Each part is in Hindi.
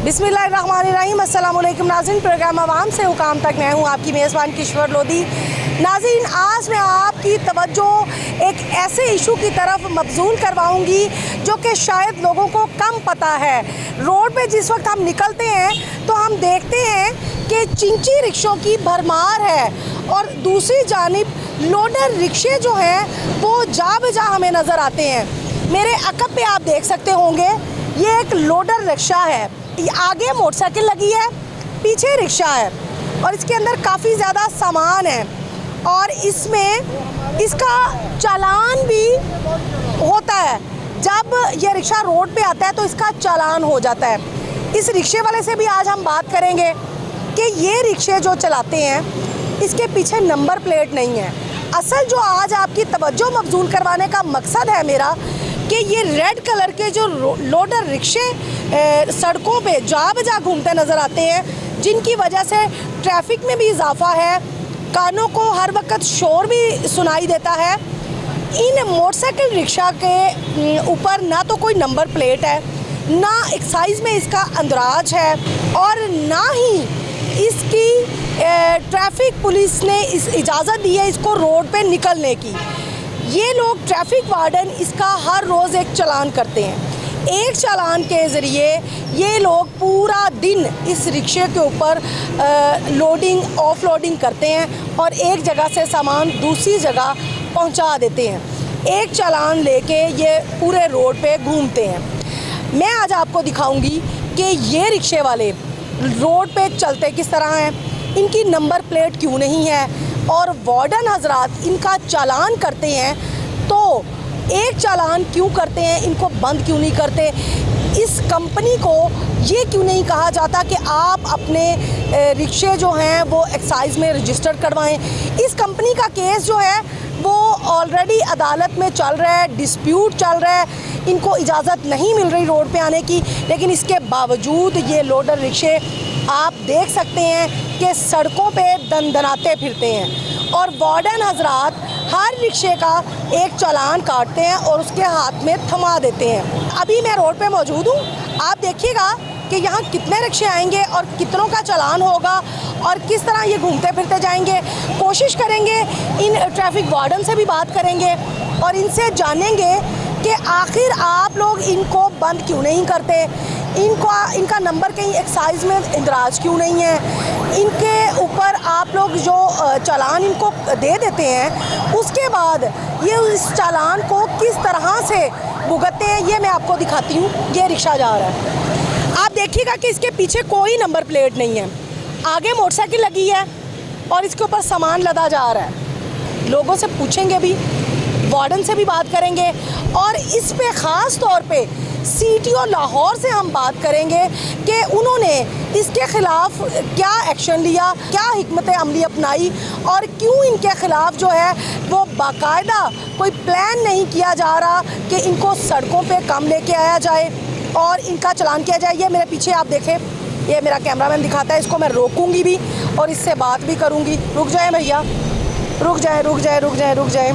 बिस्मिल्लाहिर्रहमानिर्रहीम। अस्सलाम वालेकुम नाज़रीन, प्रोग्राम आवाम से हुकाम तक मैं हूँ आपकी मेज़बान किश्वर लोधी। नाज़रीन, आज मैं आपकी तवज्जो एक ऐसे इशू की तरफ मबज़ूल करवाऊँगी जो कि शायद लोगों को कम पता है। रोड पे जिस वक्त हम निकलते हैं तो हम देखते हैं कि चिंची रिक्शों की भरमार है और दूसरी जानिब लोडर रिक्शे जो हैं वो जा बजा हमें नज़र आते हैं। मेरे अकब पे आप देख सकते होंगे, ये एक लोडर रिक्शा है। आगे मोटरसाइकिल लगी है, पीछे रिक्शा है और इसके अंदर काफ़ी ज़्यादा सामान है और इसमें इसका चालान भी होता है। जब ये रिक्शा रोड पे आता है तो इसका चालान हो जाता है। इस रिक्शे वाले से भी आज हम बात करेंगे कि ये रिक्शे जो चलाते हैं इसके पीछे नंबर प्लेट नहीं है। असल जो आज आपकी तवज्जो मबजूल करवाने का मकसद है मेरा कि ये रेड कलर के जो लोडर रिक्शे सड़कों पे जा बजा घूमते नज़र आते हैं, जिनकी वजह से ट्रैफिक में भी इजाफा है, कानों को हर वक्त शोर भी सुनाई देता है। इन मोटरसाइकिल रिक्शा के ऊपर ना तो कोई नंबर प्लेट है, ना एक्साइज में इसका अंदराज है और ना ही इसकी ट्रैफिक पुलिस ने इस इजाज़त दी है इसको रोड पे निकलने की। ये लोग ट्रैफिक वार्डन इसका हर रोज़ एक चालान करते हैं। एक चालान के ज़रिए ये लोग पूरा दिन इस रिक्शे के ऊपर लोडिंग ऑफ लोडिंग करते हैं और एक जगह से सामान दूसरी जगह पहुंचा देते हैं। एक चालान लेके ये पूरे रोड पे घूमते हैं। मैं आज आपको दिखाऊंगी कि ये रिक्शे वाले रोड पे चलते किस तरह हैं, इनकी नंबर प्लेट क्यों नहीं है और वार्डन हजरात इनका चालान करते हैं तो एक चालान क्यों करते हैं, इनको बंद क्यों नहीं करते। इस कंपनी को ये क्यों नहीं कहा जाता कि आप अपने रिक्शे जो हैं वो एक्साइज में रजिस्टर करवाएं। इस कंपनी का केस जो है वो ऑलरेडी अदालत में चल रहा है, डिस्प्यूट चल रहा है, इनको इजाज़त नहीं मिल रही रोड पे आने की, लेकिन इसके बावजूद ये लोडर रिक्शे आप देख सकते हैं कि सड़कों पे दनदनाते फिरते हैं और वार्डन हजरात हर रिक्शे का एक चालान काटते हैं और उसके हाथ में थमा देते हैं। अभी मैं रोड पे मौजूद हूँ, आप देखिएगा कि यहाँ कितने रिक्शे आएंगे और कितनों का चालान होगा और किस तरह ये घूमते फिरते जाएंगे। कोशिश करेंगे इन ट्रैफिक वार्डन से भी बात करेंगे और इनसे जानेंगे कि आखिर आप लोग इनको बंद क्यों नहीं करते, इनका नंबर कहीं एक्साइज में इंदराज क्यों नहीं है, इनके ऊपर आप लोग जो चालान इनको दे देते हैं उसके बाद ये इस चालान को किस तरह से भुगतते हैं। ये मैं आपको दिखाती हूँ। ये रिक्शा जा रहा है, आप देखिएगा कि इसके पीछे कोई नंबर प्लेट नहीं है, आगे मोटरसाइकिल लगी है और इसके ऊपर सामान लदा जा रहा है। लोगों से पूछेंगे भी, वार्डन से भी बात करेंगे और इस पे ख़ास तौर पे सीटीओ लाहौर से हम बात करेंगे कि उन्होंने इसके ख़िलाफ़ क्या एक्शन लिया, क्या हिकमत अमली अपनाई और क्यों इनके ख़िलाफ़ जो है वो बाकायदा कोई प्लान नहीं किया जा रहा कि इनको सड़कों पे कम लेके आया जाए और इनका चालान किया जाए। ये मेरे पीछे आप देखें, ये मेरा कैमरामैन दिखाता है, इसको मैं रोकूंगी भी और इससे बात भी करूंगी। रुक जाए भैया, रुक जाए रुक जाए रुक जाए रुक जाए।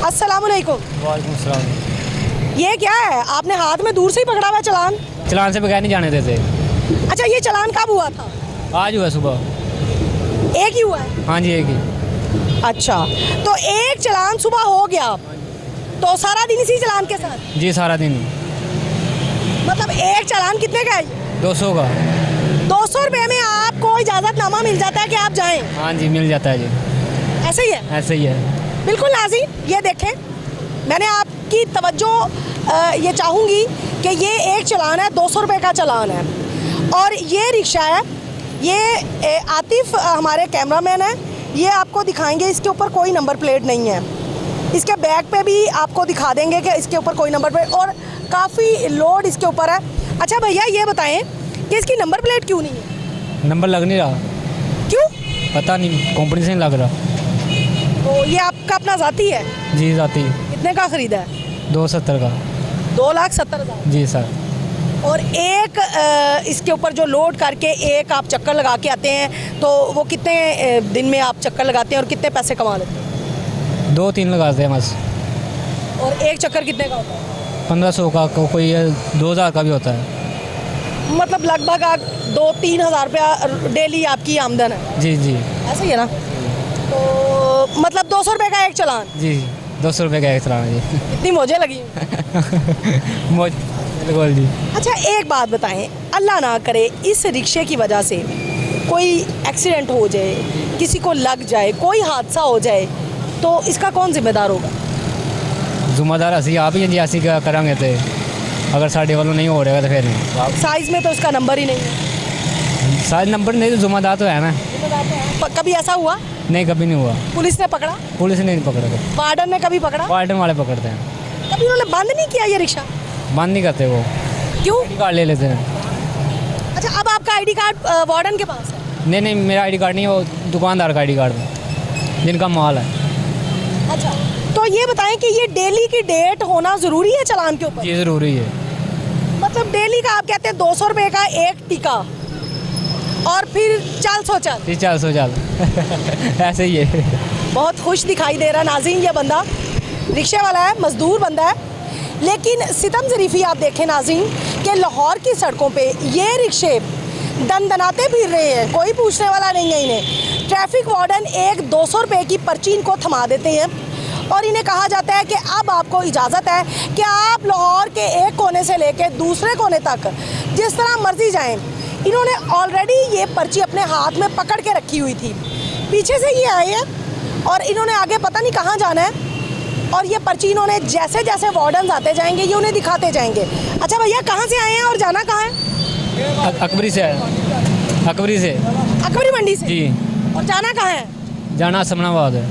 अस्सलाम वालेकुम। वालेकुम सलाम। ये क्या है, आपने हाथ में दूर से ही पकड़ा हुआ चालान? चालान से बगैर नहीं जाने देते। अच्छा, ये चालान कब हुआ था? आज हुआ सुबह। एक ही हुआ है? हाँ जी, एक ही। अच्छा, तो एक चालान सुबह हो गया तो सारा दिन इसी चालान के साथ? जी, सारा दिन। मतलब एक चालान कितने का है? 200 का। 200 रुपये में आपको इजाज़तनामा मिल जाता है कि आप जाएं? हाँ जी, मिल जाता है जी। ऐसे ही है? ऐसे ही है। बिल्कुल नाज़रीन, ये देखें, मैंने आपकी तवज्जो ये चाहूँगी कि ये एक चालान है, 200 रुपये का चालान है और ये रिक्शा है। ये आतिफ हमारे कैमरामैन है, ये आपको दिखाएंगे। इसके ऊपर कोई नंबर प्लेट नहीं है, इसके बैक पे भी आपको दिखा देंगे कि इसके ऊपर कोई नंबर प्लेट और काफ़ी लोड इसके ऊपर है। अच्छा भैया, ये बताएं कि इसकी नंबर प्लेट क्यों नहीं है? नंबर लग नहीं रहा। क्यों? पता नहीं, कंपनी से नहीं लग रहा। तो ये आपका अपना ज़ाती है? जी, जाती। कितने का ख़रीदा है? 270 का। 2,70,000। जी सर। और एक इसके ऊपर जो लोड करके एक आप चक्कर लगा के आते हैं तो वो कितने दिन में आप चक्कर लगाते हैं और कितने पैसे कमा लेते हैं? 2-3 लगाते हैं बस। और एक चक्कर कितने का होता है? 1500 का, कोई 2000 का भी होता है। मतलब लगभग आप 2-3 हज़ार रुपया डेली आपकी आमदन है, जी जी ऐसा ही है ना? तो मतलब 200 रुपये का एक चालान, जी 200 रुपये का एक चलाना जी इतनी मौजें लगी। मौज बिल्कुल जी। अच्छा एक बात बताएं, अल्लाह ना करे इस रिक्शे की वजह से कोई एक्सीडेंट हो जाए, किसी को लग जाए, कोई हादसा हो जाए, तो इसका कौन जिम्मेदार होगा? जिम्मेदार ਅਸੀਂ ਆਪ ਹੀ ਜੀ ਅਸੀਂ क्या ਕਰਾਂਗੇ ਤੇ अगर साढ़े वालों नहीं हो रहेगा तो फिर नहीं साइज में तो इसका नंबर ही नहीं है। सारे नंबर नहीं तो जिम्मेदार तो है ना। कभी ऐसा हुआ नहीं कभी नहीं हुआ, पुलिस ने पकड़ा, पुलिस ने नहीं पकड़ा, वार्डन ने कभी पकड़ा, वार्डन वाले पकड़ते हैं। कभी उन्होंने बंद नहीं किया ये रिक्शा? बंद नहीं करते वो, क्यों? आईडी कार्ड ले लेते हैं। अच्छा अब आपका आईडी कार्ड वार्डन के पास है? नहीं नहीं मेरा आईडी कार्ड नहीं है, वो दुकानदार का आईडी कार्ड है जिनका माल है। अच्छा तो ये बताएं कि ये डेली की डेट होना ज़रूरी है चालान के ऊपर? ये ज़रूरी है। मतलब डेली का आप कहते हैं 200 रुपये का एक टिका और फिर 400 चल, 400 चाल ऐसे ही है। बहुत खुश दिखाई दे रहा नाज़रीन ये बंदा, रिक्शे वाला है, मज़दूर बंदा है, लेकिन सितम ज़रीफ़ी आप देखें नाज़रीन कि लाहौर की सड़कों पे ये रिक्शे दनदनाते फिर रहे हैं, कोई पूछने वाला नहीं है इन्हें। ट्रैफिक वार्डन एक 200 रुपये की पर्ची इनको थमा देते हैं और इन्हें कहा जाता है कि अब आपको इजाज़त है कि आप लाहौर के एक कोने से लेकर दूसरे कोने तक जिस तरह मर्जी जाएं। इन्होंने ऑलरेडी ये पर्ची अपने हाथ में पकड़ के रखी हुई थी, पीछे से ये आए हैं और इन्होंने आगे पता नहीं कहाँ जाना है और ये पर्ची इन्होंने जैसे जैसे वार्डन आते जाएंगे ये उन्हें दिखाते जाएंगे। अच्छा भैया कहाँ से आए हैं और जाना कहाँ है? अकबरी से है, अकबरी से, अकबरी मंडी से जी। और जाना कहाँ है? जाना समनाबाद है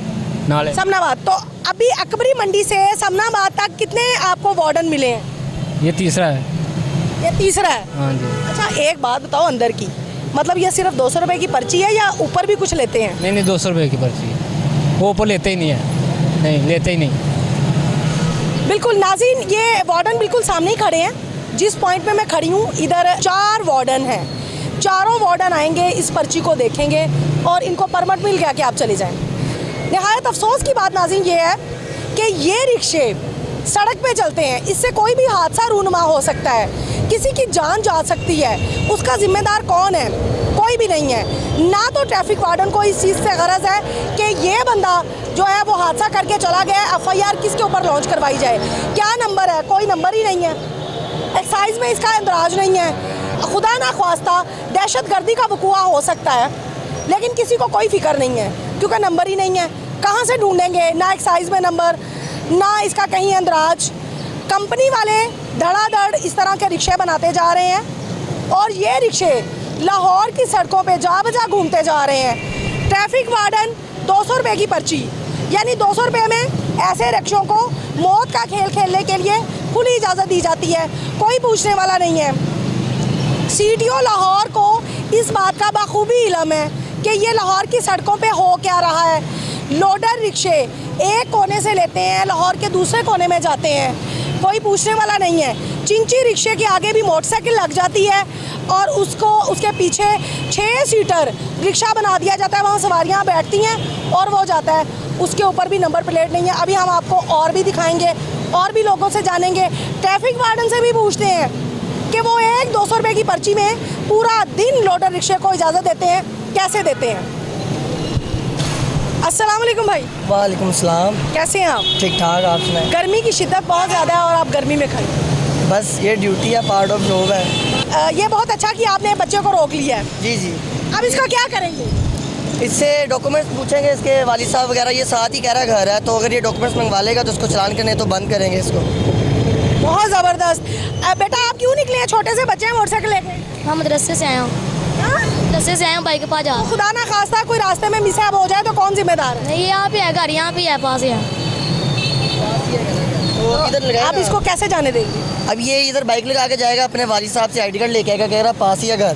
नाले समनाबाद। तो अभी अकबरी मंडी से समनाबाद तक कितने आपको वार्डन मिले हैं? ये तीसरा है। ये तीसरा है? हाँ जी। अच्छा एक बात बताओ अंदर की, मतलब ये सिर्फ 200 रुपये की पर्ची है या ऊपर भी कुछ लेते हैं? नहीं नहीं 200 रुपये की पर्ची है, वो ऊपर लेते ही नहीं है, नहीं लेते ही नहीं। बिल्कुल नाज़रीन ये वार्डन बिल्कुल सामने ही खड़े हैं, जिस पॉइंट पे मैं खड़ी हूँ इधर 4 वार्डन हैं, चारों वार्डन आएंगे, इस पर्ची को देखेंगे और इनको परमिट मिल गया कि आप चले जाएं। नहायत अफसोस की बात नाज़रीन ये है कि ये रिक्शे सड़क पे चलते हैं, इससे कोई भी हादसा रूनुमा हो सकता है, किसी की जान जा सकती है, उसका जिम्मेदार कौन है? कोई भी नहीं है। ना तो ट्रैफिक वार्डन को इस चीज़ से गरज है कि ये बंदा जो है वो हादसा करके चला गया, FIR किसके ऊपर लॉन्च करवाई जाए, क्या नंबर है, कोई नंबर ही नहीं है, एक्साइज में इसका इंदराज नहीं है, खुदा ना ख्वास्ता दहशत गर्दी का वक़ूआ हो सकता है, लेकिन किसी को कोई फिक्र नहीं है क्योंकि नंबर ही नहीं है। कहाँ से ढूंढेंगे? ना एक्साइज में नंबर, ना इसका कहीं अंदराज। कंपनी वाले धड़ाधड़ इस तरह के रिक्शे बनाते जा रहे हैं और ये रिक्शे लाहौर की सड़कों पे जा बजा घूमते जा रहे हैं। ट्रैफिक वार्डन 200 रुपये की पर्ची, यानी 200 रुपये में ऐसे रिक्शों को मौत का खेल खेलने के लिए खुली इजाज़त दी जाती है, कोई पूछने वाला नहीं है। CTO लाहौर को इस बात का बखूबी इल्म है कि ये लाहौर की सड़कों पे हो क्या रहा है। लोडर रिक्शे एक कोने से लेते हैं, लाहौर के दूसरे कोने में जाते हैं, कोई पूछने वाला नहीं है। चिंची रिक्शे के आगे भी मोटरसाइकिल लग जाती है और उसको उसके पीछे 6 सीटर रिक्शा बना दिया जाता है, वहाँ सवारियाँ बैठती हैं और वो जाता है, उसके ऊपर भी नंबर प्लेट नहीं है। अभी हम आपको और भी दिखाएंगे और भी लोगों से जानेंगे, ट्रैफिक वार्डन से भी पूछते हैं कि वो एक 200 रुपये की पर्ची में पूरा दिन लोडर रिक्शे को इजाज़त देते हैं, कैसे देते हैं। अस्सलाम वालेकुम भाई। वालेकुम सलाम। कैसे हैं आप? ठीक ठाक, आप सुनाएं। गर्मी की शिद्दत बहुत ज़्यादा है और आप गर्मी में खड़े हैं। बस ये ड्यूटी है, पार्ट ऑफ जॉब है। ये बहुत अच्छा कि आपने बच्चे को रोक लिया है। जी जी। अब इसका क्या करेंगे? इससे डॉक्यूमेंट्स पूछेंगे, इसके वालिद साहब वगैरह, ये साथ ही कह रहा है घर है, तो अगर ये डॉक्यूमेंट्स मंगवा लेगा तो उसको चलान करने तो बंद करेंगे इसको। बहुत ज़बरदस्त। बेटा आप क्यों निकले हैं? छोटे से बच्चे हैं मोटरसाइकिल लेके? हाँ मदरसे से आया हूँ, मदरसे से आया हूँ, बाइक के पास जा। खुदा ना खास्ता कोई रास्ते में मिसहैप हो जाए तो कौन जिम्मेदार है? नहीं यहाँ पे है, घर यहाँ पे है, पास ही है। तो इधर लगाएगा। आप इसको कैसे जाने देंगे? अब ये इधर बाइक लगा के जाएगा, अपने वालिद साहब से आईडी कार्ड लेके आएगा, कह रहा पास ही है घर,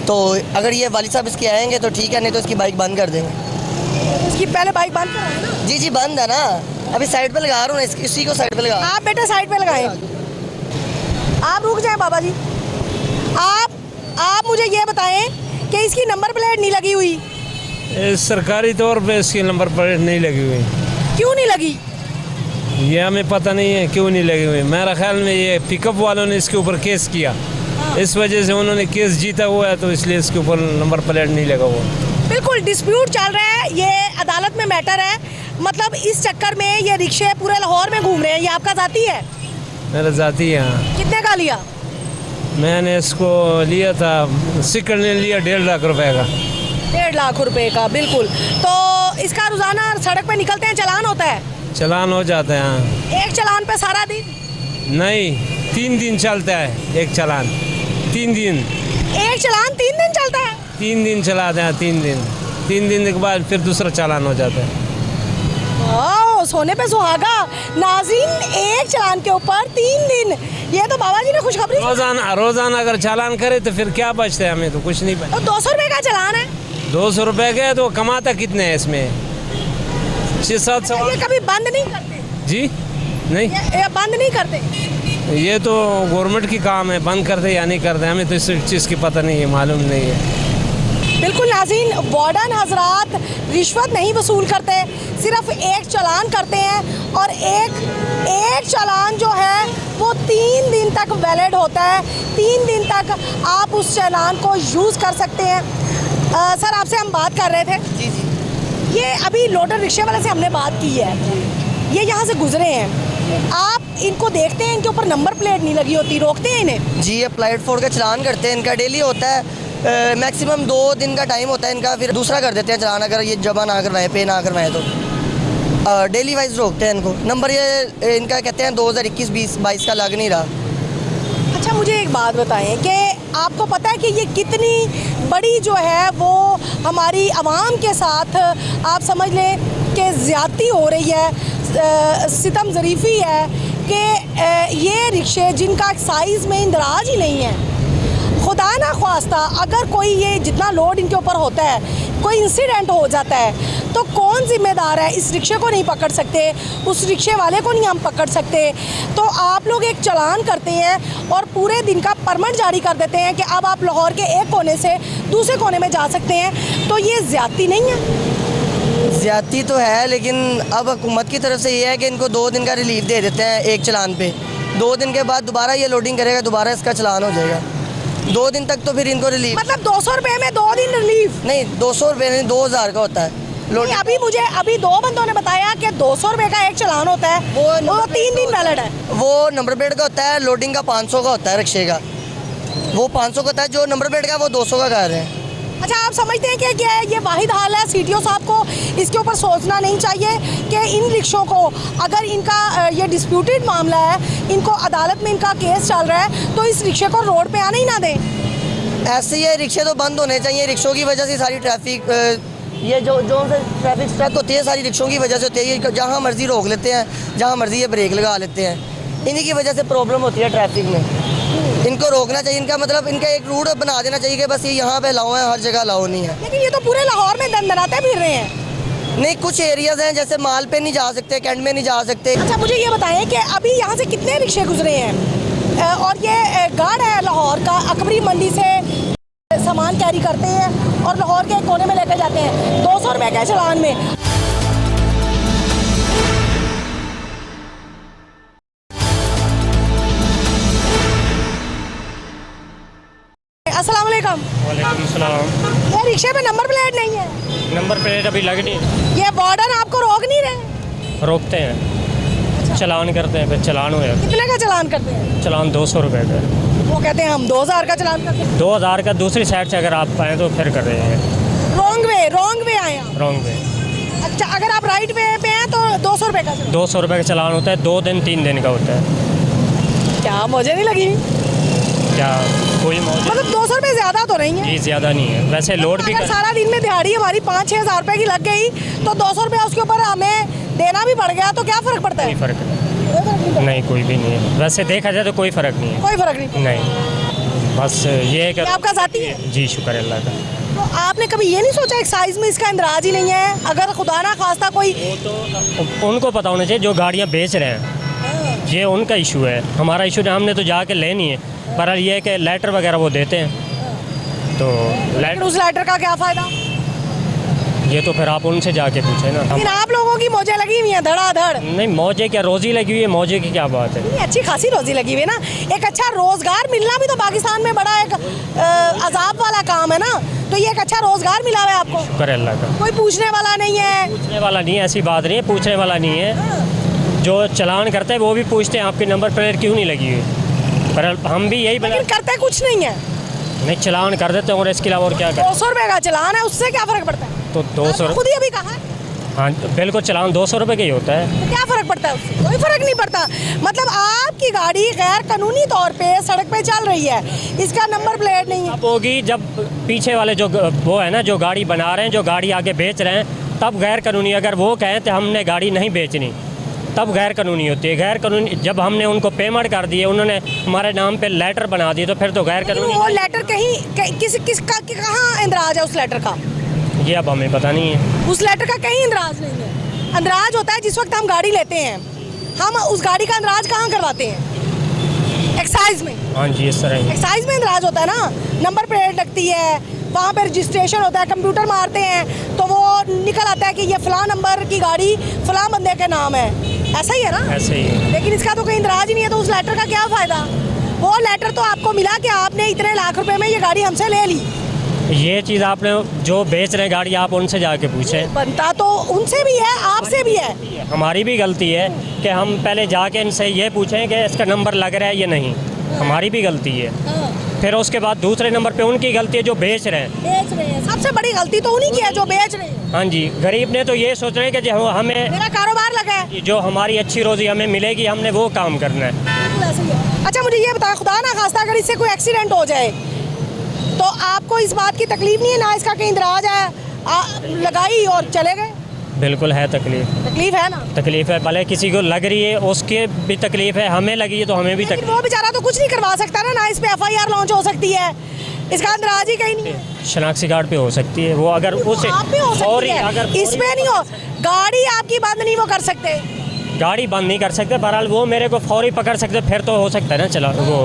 तो अगर ये वालिद साहब इसके आएंगे तो ठीक है, नहीं तो इसकी बाइक बंद कर देंगे। इसकी पहले बाइक बंद कराएं ना। जी जी बंद है ना, अभी साइड पे लगा रहा हूँ, इसी को साइड पे लगा। आप बेटा साइड पे लगाएं। आप रुक जाएं बाबा जी। आप मुझे ये बताएं कि इसकी नंबर प्लेट नहीं लगी हुई। सरकारी तौर पे इसकी नंबर प्लेट नहीं लगी हुई। क्यों नहीं लगी? ये हमें पता नहीं है क्यों नहीं लगी हुई। मेरा ख्याल में ये पिकअप वालों ने इसके ऊपर केस किया, इस वजह से उन्होंने केस जीता हुआ है, तो इसलिए इसके ऊपर नंबर प्लेट नहीं लगा हुआ। बिल्कुल डिस्प्यूट चल रहा है, ये अदालत में मैटर है। मतलब इस चक्कर में ये रिक्शे पूरे लाहौर में घूम रहे हैं। ये आपका जाती है? मेरा जाती है। हाँ, कितने का लिया? मैंने इसको लिया था, सिक्कर ने लिया 1.5 लाख रुपए का। 1.5 लाख रुपए का, बिल्कुल। तो इसका रोजाना सड़क पे निकलते हैं, चालान होता है? चालान हो जाता है। हाँ, एक चालान पे सारा दिन? नहीं, 3 दिन चलता है एक चालान। 3 दिन। एक चालान 3 दिन चलता है? 3 दिन चलाते हैं। 3 दिन। 3 दिन के बाद फिर दूसरा चालान हो जाता है। वाह, सोने पे सुहागा। नाज़रीन, एक चालान के ऊपर 3 दिन। ये तो बाबा जी ने खुशखबरी। रोजाना अगर चालान करे तो फिर क्या बचता है? हमें तो कुछ नहीं बचता। तो 200 रुपए का चालान है? 200 रुपए के, तो कमाता कितने हैं इसमें? 600-700। ये कभी बंद नहीं करते? जी नहीं, ये बंद नहीं करते? ये तो गवर्नमेंट की काम है, बंद करते या नहीं करते, हमें तो इस चीज़ की पता नहीं है, मालूम नहीं है। बिल्कुल नाज़रीन, वार्डन हजरात रिश्वत नहीं वसूल करते, सिर्फ एक चालान करते हैं और एक चालान जो है वो 3 दिन तक वैलिड होता है। 3 दिन तक आप उस चालान को यूज़ कर सकते हैं। सर, आपसे हम बात कर रहे थे। जी जी। ये अभी लोडर रिक्शे वाले से हमने बात की है, ये यहाँ से गुजरे हैं, आप इनको देखते हैं, इनके ऊपर नंबर प्लेट नहीं लगी होती, रोकते हैं इन्हें? जी, ये प्लेट फोड़ के चलान करते हैं। इनका डेली होता है, मैक्सिमम 2 दिन का टाइम होता है इनका, फिर दूसरा कर देते हैं चलान, अगर ये जमा ना करवाए, पे ना करवाए तो। डेली वाइज रोकते हैं इनको। नंबर ये इनका कहते हैं 2021-22 का लग नहीं रहा। अच्छा, मुझे एक बात बताएं कि आपको पता है कि ये कितनी बड़ी जो है वो हमारी आवाम के साथ आप समझ लें कि ज़्यादती हो रही है, सितम ज़रीफ़ी है कि ये रिक्शे जिनका साइज़ में इंदराज ही नहीं है, खुदा ना ख्वास्ता अगर कोई ये जितना लोड इनके ऊपर होता है, कोई इंसिडेंट हो जाता है तो कौन जिम्मेदार है? इस रिक्शे को नहीं पकड़ सकते, उस रिक्शे वाले को नहीं हम पकड़ सकते। तो आप लोग एक चालान करते हैं और पूरे दिन का परमिट जारी कर देते हैं कि अब आप लाहौर के एक कोने से दूसरे कोने में जा सकते हैं, तो ये ज़्यादती नहीं है? ज़्यादती तो है, लेकिन अब हुकूमत की तरफ से ये है कि इनको 2 दिन का रिलीफ दे देते हैं एक चालान पे। 2 दिन के बाद दोबारा ये लोडिंग करेगा, दोबारा इसका चालान हो जाएगा। 2 दिन तक तो फिर इनको रिलीफ। मतलब 200 रुपये में 2 दिन रिलीफ? नहीं, 200 रुपये नहीं, 2000 का होता है। नहीं, अभी 2 बंदों ने बताया कि 200 रुपये का एक चालान होता है, वो 3 दिन वैलिड है। वो नंबर प्लेट का होता है, लोडिंग का 500 का होता है रिक्शे का, वो 500 का होता है। जो नंबर प्लेट का वो 200 का कर रहे हैं। अच्छा, आप समझते हैं कि क्या ये वाहिद हाल है? सीटीओ साहब को इसके ऊपर सोचना नहीं चाहिए कि इन रिक्शों को, अगर इनका ये डिस्प्यूटेड मामला है, इनको अदालत में इनका केस चल रहा है, तो इस रिक्शे को रोड पे आने ही ना दें? ऐसे ये रिक्शे तो बंद होने चाहिए। रिक्शों की वजह से सारी ट्रैफिक, ये जो से ट्रैफिक स्ट्रक होती है सारी रिक्शों की वजह से होती है। ये जहाँ मर्जी रोक लेते हैं, जहाँ मर्जी ये ब्रेक लगा लेते हैं, इन्हीं की वजह से प्रॉब्लम होती है ट्रैफिक में। इनको रोकना चाहिए, इनका मतलब इनका एक रूट बना देना चाहिए कि बस ये यहाँ पे लाओ है, हर जगह लाओ नहीं है। लेकिन ये तो पूरे लाहौर में दंदनाते फिर रहे हैं। नहीं, कुछ एरियाज़ हैं जैसे माल पे नहीं जा सकते, कैंट में नहीं जा सकते। अच्छा, मुझे ये बताएं कि अभी यहाँ से कितने रिक्शे गुजरे हैं? और ये गार्ड है लाहौर का, अकबरी मंडी से सामान कैरी करते हैं और लाहौर के एक कोने में लेकर जाते हैं 200 रुपये के चालान में। अस्सलाम वालेकुम। वालेकुम सलाम। ये रिक्शे पे नंबर प्लेट नहीं है? नंबर प्लेट अभी लग नहीं। ये वार्डन आपको रोक नहीं रहे? रोकते हैं, चलान करते हैं, फिर चलान हो जाता कितने का चालान करते हैं? है। चलान 200 रुपये का। वो कहते हैं हम 2000 का चालान करते हैं। 2000 का दूसरी साइड से अगर आप आए तो फिर कर रहे हैं। रॉन्ग वे आए आप? Wrong way. अच्छा, अगर आप राइट वे पे हैं तो 200 रुपये का चालान? 200 रुपये का चलान होता है, 2 दिन 3 दिन का होता है। क्या मुझे नहीं लगी? क्या कोई मौजूद? मतलब 200 रुपये ज़्यादा तो नहीं है? जी, ज़्यादा नहीं है वैसे। लोड भी अगर कर सारा दिन में दिहाड़ी हमारी 5-6 हज़ार रुपये की लग गई तो 200 रुपये उसके ऊपर हमें देना भी पड़ गया तो क्या फ़र्क पड़ता है? कोई फ़र्क नहीं, कोई भी नहीं है वैसे। देखा जाए तो कोई फ़र्क नहीं है। कोई फ़र्क नहीं? नहीं, बस ये है कि आपका ज़ाती है? जी, शुक्र है अल्लाह का। तो आपने कभी ये नहीं सोचा एक साइज़ में इसका इंदराज ही नहीं है? अगर खुदा ना खास्ता कोई, वो तो उनको पता होना चाहिए जो गाड़ियाँ बेच रहे हैं, ये उनका इशू है, हमारा इशू नहीं। हमने तो जाके लेनी है, पर ये है कि लेटर वगैरह वो देते हैं, तो उस लेटर का क्या फ़ायदा? ये तो फिर आप उनसे जाके पूछे ना। लेकिन आप लोगों की मौजें लगी हुई हैं धड़ाधड़। नहीं, मौजे क्या, रोजी लगी हुई है, मौजे की क्या बात है। नहीं, अच्छी खासी रोजी लगी हुई है ना। एक अच्छा रोजगार मिलना भी तो पाकिस्तान में बड़ा एक अजाब वाला काम है ना, तो ये एक अच्छा रोजगार मिला है आपको। शुक्र है अल्लाह का। कोई पूछने वाला नहीं है। पूछने वाला नहीं है, ऐसी बात नहीं है, पूछने वाला नहीं है। जो चलान करते हैं वो भी पूछते हैं आपकी नंबर प्लेट क्यों नहीं लगी हुई, पर हम भी यही लेकिन करते कुछ नहीं है। नहीं, चलान कर देते हैं और इसके अलावा और क्या करें। 200 रुपए का चलान है, उससे क्या फर्क पड़ता है? तो 200 खुद ही अभी कहा है। हाँ बिल्कुल, चलान 200 रुपये का ही होता है। तो क्या फर्क पड़ता है उससे? कोई फर्क नहीं पड़ता। मतलब आपकी गाड़ी गैर कानूनी तौर पे सड़क पे चल रही है, इसका नंबर प्लेट नहीं है। अब होगी जब पीछे वाले जो वो है ना, जो गाड़ी बना रहे हैं, जो गाड़ी आगे बेच रहे हैं, तब गैर कानूनी। अगर वो कहें तो हमने गाड़ी नहीं बेचनी, तब गैर कानूनी होती है। गैर कानूनी जब हमने उनको पेमेंट कर दिए, उन्होंने हमारे नाम पे लेटर बना दिए, तो फिर तो गैर लेकिन कानूनी। वो लेटर किसका कहाँ इंदराज है उस लेटर का? ये अब हमें पता नहीं है। उस लेटर का कहीं इंदराज नहीं है। अंदराज होता है जिस वक्त हम गाड़ी लेते हैं, हम उस गाड़ी का अंदराज कहाँ करवाते हैं? एक्साइज में। हाँ जी, इस तरह ही। एक्साइज में इंदराज होता है ना, नंबर प्लेट लगती है, वहाँ पर रजिस्ट्रेशन होता है, कंप्यूटर मारते हैं तो वो निकल आता है कि ये फलां नंबर की गाड़ी फलां बंदे के नाम है। ऐसा ही है ना? ऐसे ही है। लेकिन इसका तो कोई इंदराज ही नहीं है, तो उस लेटर का क्या फ़ायदा? वो लेटर तो आपको मिला कि आपने इतने लाख रुपए में ये गाड़ी हमसे ले ली। ये चीज़ आपने जो बेच रहे हैं गाड़ी, आप उनसे जाके पूछें। बनता तो उनसे भी है, आपसे भी है। हमारी भी गलती है कि हम पहले जाके इनसे ये पूछें कि इसका नंबर लग रहा है या नहीं। हमारी भी गलती है। फिर उसके बाद दूसरे नंबर पे उनकी गलती है जो बेच रहे हैं। बेच रहे हैं, सबसे बड़ी गलती तो उन्हीं की है जो बेच रहे हैं। हाँ जी, गरीब ने तो ये सोच रहे हैं कि जो हमें, मेरा कारोबार लगा है, जो हमारी अच्छी रोजी हमें मिलेगी, हमने वो काम करना है। अच्छा मुझे ये बताओ, खुदा ना खास्ता अगर इससे कोई एक्सीडेंट हो जाए तो आपको इस बात की तकलीफ नहीं है ना? इसका कहीं इंदराज है, लगाई और चले गए। बिल्कुल है तकलीफ। तकलीफ है ना? तकलीफ है, भले किसी को लग रही है उसके भी तकलीफ है, हमें लगी है तो हमें भी लेकिन तकलीफ। वो बेचारा तो कुछ नहीं करवा सकता ना इस पे FIR लॉन्च हो सकती है, इसका अंदराज ही कहीं नहीं है। शनाख्ती कार्ड पे हो सकती है वो, अगर उसे आप भी हो सकती फौरी, है, अगर इसमें नहीं हो। गाड़ी आपकी बंद नहीं वो कर सकते। गाड़ी बंद नहीं कर सकते, बहरहाल वो मेरे को फौरी पकड़ सकते, फिर तो हो सकता है ना चला वो।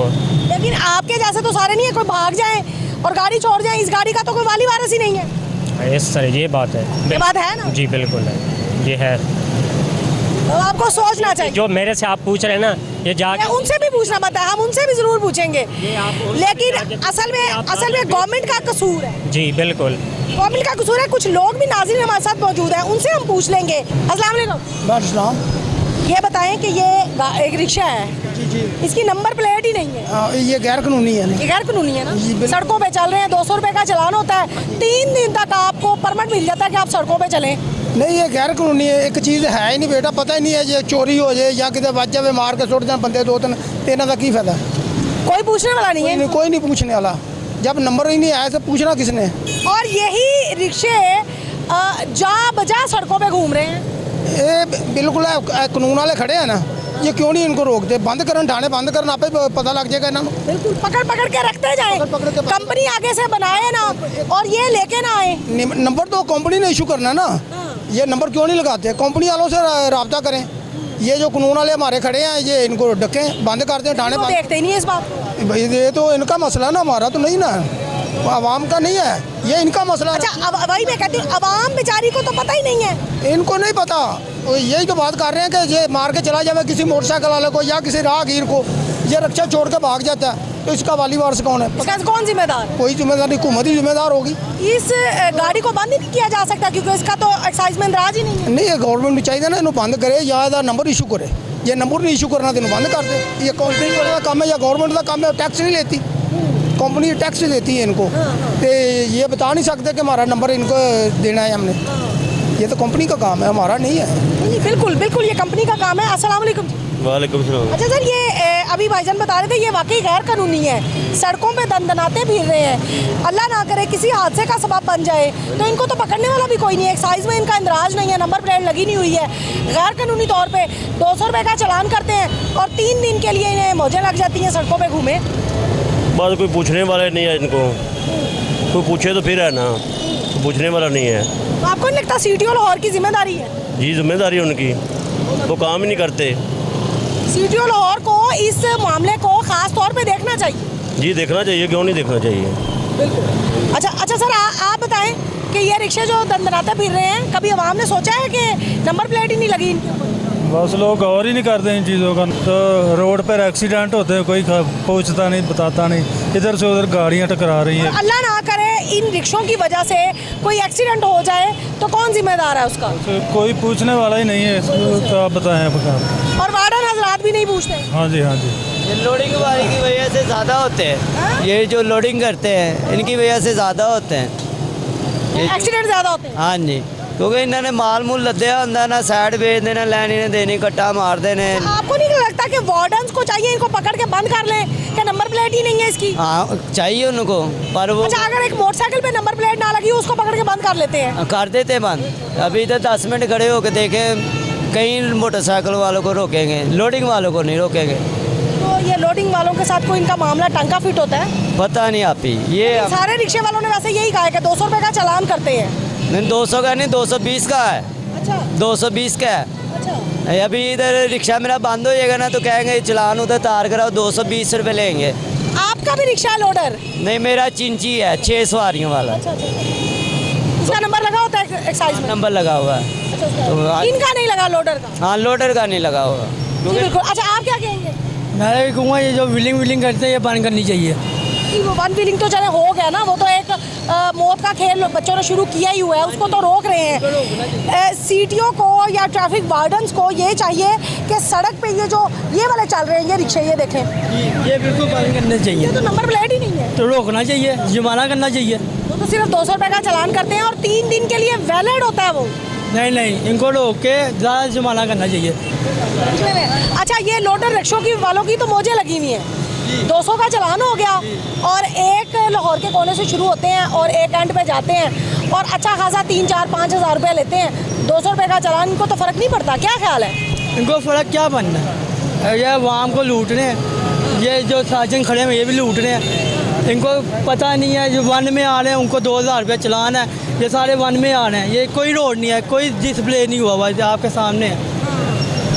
लेकिन आपके जैसे तो सारे नहीं है, कोई भाग जाए और गाड़ी छोड़ जाए, इस गाड़ी का तो कोई वाली वारिस ही नहीं है। इस तरह ये बात है। ये बात है ना? जी बिल्कुल है, ये है। तो आपको सोचना चाहिए। जो मेरे से आप पूछ रहे हैं ना, ये जाके उनसे भी पूछना पड़ता है, हम उनसे भी जरूर पूछेंगे। लेकिन असल में गवर्नमेंट का कसूर है। जी बिल्कुल, गवर्नमेंट का कसूर है। कुछ लोग भी नाज़रीन हमारे साथ मौजूद हैं, उनसे हम पूछ लेंगे। अस्सलाम वालेकुम। ये बताएं कि ये एक रिक्शा है, जी, इसकी नंबर प्लेट ही नहीं है, ये गैर कानूनी है ना? ये गैर कानूनी है जी, ना? बिल्कुल। सड़कों पे चल रहे हैं, 200 रुपए का चालान होता है, 3 दिन तक आपको परमिट मिल जाता है कि आप सड़कों पे चलें। नहीं, ये गैर कानूनी है। एक चीज़ है ही नहीं बेटा, पता ही नहीं है जे चोरी हो जाए या कितने बच जाए, मार के सुट जाए बंदे 2-3, तेना का की फायदा? कोई पूछने वाला नहीं है। कोई नहीं पूछने वाला। जब नंबर ही नहीं आया तो पूछना किसने? और यही रिक्शे जा बजा सड़कों पे घूम रहे हैं। ये बिल्कुल कानून वाले खड़े हैं ना, ये क्यों नहीं इनको रोकते? बंद करन, ठाणे बंद करन, आपे पता लग जाएगा इन्होंने। बिल्कुल पकड़ के रखते जाए, पकड़ के- कंपनी आगे से बनाए ना और ये लेके ना आए। नंबर तो कंपनी ने इशू करना ना, ये नंबर क्यों नहीं लगाते? कंपनी वालों से रब्ता करें। ये जो कानून वाले हमारे खड़े हैं, ये इनको डकें, बंद कर दें, ठाणे वो बंद। देखते ही नहीं है इस बात को। भाई ये तो इनका मसला ना, हमारा तो नहीं ना, आवाम का नहीं है, ये इनका मसला है। अच्छा अब वही मैं कहती हूँ, अवाम बेचारी को तो पता ही नहीं है। इनको नहीं पता। वो यही तो बात कर रहे हैं कि ये मार के चला जाए किसी मोटरसाइकिल वाले को या किसी राहगीर को, ये रक्षा छोड़ के भाग जाता है, तो इसका वाली वारस कौन है? इसका कौन जिम्मेदार? कोई जिम्मेदार नहीं, हुकूमत ही जिम्मेदार होगी। इस गाड़ी को बंद ही नहीं किया जा सकता क्योंकि इसका तो एक्साइज में इंदराज ही नहीं है। नहीं, ये गवर्नमेंट चाहिए ना, इन्हों बंद करे या ਇਹਦਾ नंबर इशू करे। ये नंबर नहीं इशू करना तो इन्हों बंद कर दे। ये कंपनी का काम है या गवर्नमेंट का काम है? टैक्स नहीं लेती कंपनी, टैक्स देती है इनको, तो ये बता नहीं सकते कि हमारा नंबर इनको देना है हमने। ये तो कंपनी का काम है, हमारा नहीं है। नहीं, बिल्कुल बिल्कुल ये कंपनी का काम है। अस्सलाम वालेकुम। वालेकुम सलाम। अच्छा सर, ये अभी भाईजान बता रहे थे ये वाकई गैर कानूनी है, सड़कों पे दंदनाते फिर रहे हैं। अल्लाह ना करे किसी हादसे का सबब बन जाए तो इनको तो पकड़ने वाला भी कोई नहीं है। एक्साइज में इनका इंदराज नहीं है, नंबर प्लेट लगी नहीं हुई है, गैर कानूनी तौर पे 200 रुपये का चालान करते हैं और 3 दिन के लिए इन्हें मौजें लग जाती हैं सड़कों पर घूमे। बस कोई पूछने वाले नहीं है इनको, कोई पूछे तो फिर है ना, तो पूछने वाला नहीं है। तो आपको नहीं लगता CTO लाहौर की जिम्मेदारी है? जी जिम्मेदारी है उनकी, वो काम ही नहीं करते। CTO लाहौर को इस मामले को खास तौर पे देखना चाहिए। जी देखना चाहिए, क्यों नहीं देखना चाहिए। बिल्कुल। अच्छा सर आप बताएं कि ये रिक्शे जो दंदनाते फिर रहे हैं, कभी आवाम ने सोचा है कि नंबर प्लेट ही नहीं लगी इनके ऊपर? बस लोग गौर ही नहीं करते इन चीज़ों का। तो रोड पर एक्सीडेंट होते हैं, कोई पूछता नहीं, बताता नहीं, इधर से उधर गाड़ियाँ टकरा रही हैं। अल्लाह ना करे इन रिक्शों की वजह से कोई एक्सीडेंट हो जाए तो कौन जिम्मेदार है उसका? कोई पूछने वाला ही नहीं है, तो आप बताएं आप। और वार्डन हजरात भी नहीं पूछते? हाँ जी, हाँ जी। ये लोडिंग वाली की वजह से ज़्यादा होते हैं। ये जो लोडिंग करते हैं इनकी वजह से ज़्यादा होते हैं, एक्सीडेंट ज़्यादा होते हैं। हाँ जी, क्योंकि इन्होंने माल मूल लद्या होंगे ना, साइड बेच देना, लैनी ने देनी, कट्टा मार देने। आपको नहीं लगता कि वार्डन्स को चाहिए इनको पकड़ के बंद कर लें कि नंबर प्लेट ही नहीं है इसकी? हाँ चाहिए उनको, पर वो अच्छा, अगर एक मोटरसाइकिल पे नंबर प्लेट ना लगी उसको पकड़ के बंद कर लेते हैं? कर देते बंद। अभी तो 10 मिनट खड़े होकर देखें, कई मोटरसाइकिल वालों को रोकेंगे, लोडिंग वालों को नहीं रोकेंगे। तो ये लोडिंग वालों के साथ कोई इनका मामला टंका फिट होता है? पता नहीं आप ही, ये सारे रिक्शे वालों ने वैसे यही कहा है कि 200 रुपये का चालान करते हैं। नहीं 200 का नहीं, 220 का है। अच्छा 220 का है। अच्छा, अभी इधर रिक्शा मेरा बंद हो जाएगा ना, तो कहेंगे चलान उधर तार कराओ, 220 रुपये लेंगे। आपका भी रिक्शा लोडर? नहीं, मेरा चिंची है, 6 सवारियों वाला। अच्छा अच्छा, इसका नंबर लगा होता है एक्साइज में? नंबर लगा हुआ है। अच्छा, इनका नहीं लगा लोडर का? हाँ, लोडर का नहीं लगा हुआ। जी, बिल्कुल। अच्छा, आप क्या कहेंगे? मैं भी कहूँगा ये जो विलिंग करते हैं ये बंद करनी चाहिए। वो वन व्हीलिंग तो चले हो गया ना, वो तो एक मौत का खेल बच्चों ने शुरू किया ही हुआ है, उसको तो रोक रहे हैं। सीटीओ को या ट्रैफिक वार्डन्स को ये चाहिए कि सड़क पे ये जो ये वाले चल रहे हैं, ये रिक्शे, ये देखें, ये बिल्कुल बंद करना चाहिए। तो नंबर प्लेट ही नहीं है, तो रोकना चाहिए, जुर्माना करना चाहिए। तो सिर्फ 200 रुपये का चालान करते हैं और 3 दिन के लिए वैलिड होता है वो। नहीं, इनको रोक के ज़्यादा जुर्माना करना चाहिए। अच्छा, ये लोडर रिक्शों की वालों की तो मौजें लगी हुई हैं। 200 का चालान हो गया और एक लाहौर के कोने से शुरू होते हैं और एक एंड पे जाते हैं और अच्छा खासा 3, 4, 5 हज़ार रुपये लेते हैं। 200 रुपये का चालान, इनको तो फ़र्क नहीं पड़ता? क्या ख्याल है? इनको फ़र्क क्या बनना है? ये आवाम को लूट रहे हैं, ये जो साजन खड़े हैं ये भी लूट रहे हैं। इनको पता नहीं है, जो वन में आ रहे हैं उनको 2000 रुपये चालान है, ये सारे वन में आ रहे हैं। ये कोई रोड नहीं है, कोई डिस्प्ले नहीं हुआ हुआ, आपके सामने है।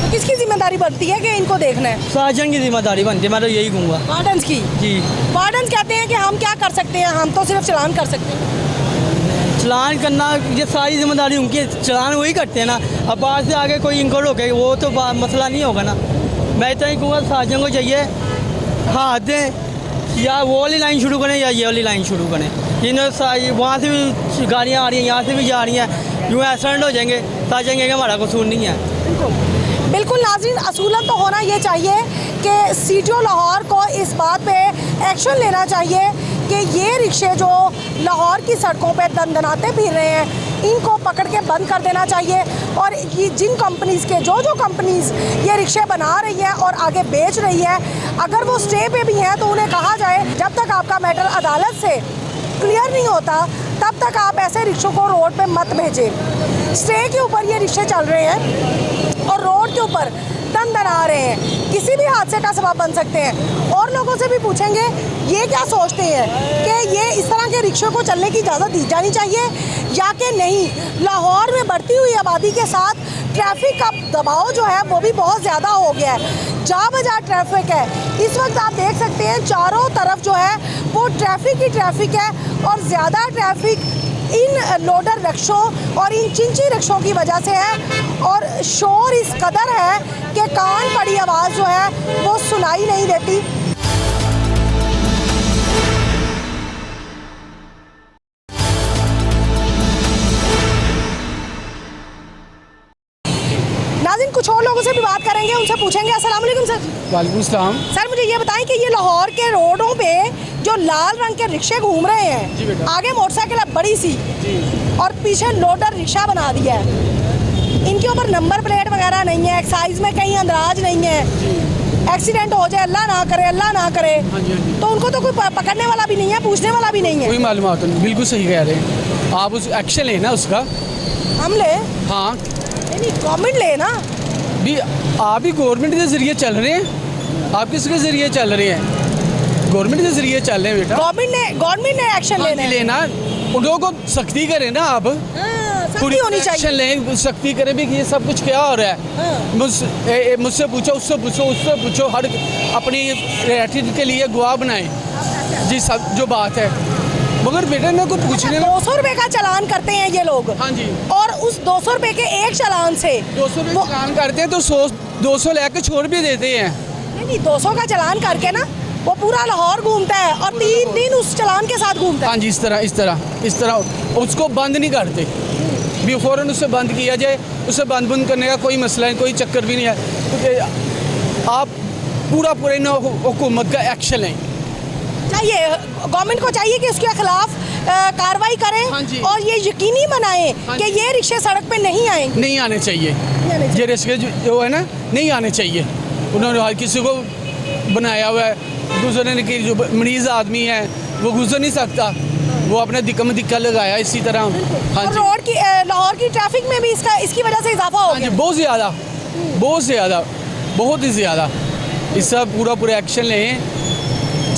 तो किसकी जिम्मेदारी बनती है कि इनको देखना है? साजन की जिम्मेदारी बनती है, मैं तो यही कहूँगा। वार्डन्स की? जी। वार्डन्स कहते हैं कि हम क्या कर सकते हैं, हम तो सिर्फ चालान कर सकते हैं। चलान करना, ये सारी जिम्मेदारी उनकी, चलान वही करते हैं ना। अब बाहर से आगे कोई इनको रोके वो तो मसला नहीं होगा ना। मैं तो ही कहूँगा साजन को चाहिए हाथ दें, या वो वाली लाइन शुरू करें या ये वाली लाइन शुरू करें। इन्होंने वहाँ से भी गाड़ियाँ आ रही हैं, यहाँ से भी जा रही हैं, यूँ एक्सीडेंट हो जाएंगे, साजेंगे कि हमारा कसूर नहीं है। बिल्कुल नाज़रीन, असूलन तो होना ये चाहिए कि सीटीओ लाहौर को इस बात पे एक्शन लेना चाहिए कि ये रिक्शे जो लाहौर की सड़कों पे दंदनाते फिर रहे हैं, इनको पकड़ के बंद कर देना चाहिए। और ये जिन कंपनीज़ के जो कंपनीज़ ये रिक्शे बना रही है और आगे बेच रही है, अगर वो स्टे पे भी हैं तो उन्हें कहा जाए जब तक आपका मैटर अदालत से क्लियर नहीं होता तब तक आप ऐसे रिक्शों को रोड पे मत भेजें। स्टे के ऊपर ये रिक्शे चल रहे हैं और रोड के ऊपर दंदना रहे हैं, किसी भी हादसे का सबब बन सकते हैं। और लोगों से भी पूछेंगे ये क्या सोचते हैं कि ये इस तरह के रिक्शों को चलने की इजाज़त दी जानी चाहिए या कि नहीं। लाहौर में बढ़ती हुई आबादी के साथ ट्रैफिक का दबाव जो है वो भी बहुत ज़्यादा हो गया है, जा बजा ट्रैफिक है। इस वक्त आप देख सकते हैं चारों तरफ जो है वो ट्रैफिक ही ट्रैफिक है और ज़्यादा ट्रैफिक इन लोडर रिक्शों और इन चिंची रिक्शों की वजह से है। और शोर इस कदर है कि कान पड़ी आवाज़ जो है वो सुनाई नहीं देती। नाज़रीन, कुछ और लोगों से भी बात करेंगे, उनसे पूछेंगे। अस्सलाम वालेकुम सर। वालेकुम सलाम। सर, मुझे ये बताएं कि ये लाहौर के रोडों पे जो लाल रंग के रिक्शे घूम रहे हैं, आगे मोटरसाइकिल है बड़ी सी और पीछे लोडर रिक्शा बना दिया है, इनके ऊपर नंबर प्लेट वगैरह नहीं है, एक्साइज में कहीं अंदराज नहीं है, एक्सीडेंट हो जाए अल्लाह ना करे, अल्लाह ना करे, तो उनको तो कोई पकड़ने वाला भी नहीं है, पूछने वाला भी नहीं है। कोई मालूमात नहीं। बिल्कुल सही कह रहे हैं आप, उस एक्शन लेना उसका। हम ले? हाँ, नहीं, गवर्नमेंट ले ना भी। आप भी गवर्नमेंट के ज़रिए चल रहे हैं, आप किसके ज़रिए चल रहे हैं? गवर्नमेंट के ज़रिए चल रहे हैं बेटा। गवर्नमेंट ने एक्शन लेना, उन लोगों को सख्ती करें ना आप, पूरी होनी चाहिए। एक्शन लें, सख्ती करें भी कि ये सब कुछ क्या हो रहा है। मुझसे पूछो, उससे पूछो, उससे पूछो, हर अपनी रियायत के लिए गवाह बनाएं जी, सब जो बात है। मगर बेटा मैं कुछ पूछने 200 रुपए का चालान करते हैं ये लोग। हाँ जी। और उस 200 रुपए के एक चालान से 200 रुपये चालान करते हैं तो 200 लेके छोड़ भी देते हैं। नहीं 200 का चालान करके ना वो पूरा लाहौर घूमता है और 3 दिन उस चालान के साथ घूमता है। हाँ जी, इस तरह उसको बंद नहीं करते भी फ़ौरन उससे बंद किया जाए। उसे बंद करने का कोई मसला नहीं, कोई चक्कर भी नहीं है, क्योंकि आप पूरा हुकूमत का एक्शन लें। चाहिए गवर्नमेंट को चाहिए कि उसके खिलाफ कार्रवाई करें। हाँ जी। और ये यकीनी बनाएं हाँ कि ये रिक्शे सड़क पे नहीं आएंगे। नहीं आने चाहिए ये रिक्शे जो है ना, नहीं आने चाहिए। उन्होंने हर किसी को बनाया हुआ है, गुजरने की जो मरीज़ आदमी है वो गुजर नहीं सकता, वो अपने दिक्का लगाया इसी तरह। हाँ और जी, रोड की लाहौर की ट्रैफिक में भी इसकी वजह से इजाफा हो हाँ जी, गया। बहुत ही ज़्यादा। इसका पूरा एक्शन लें,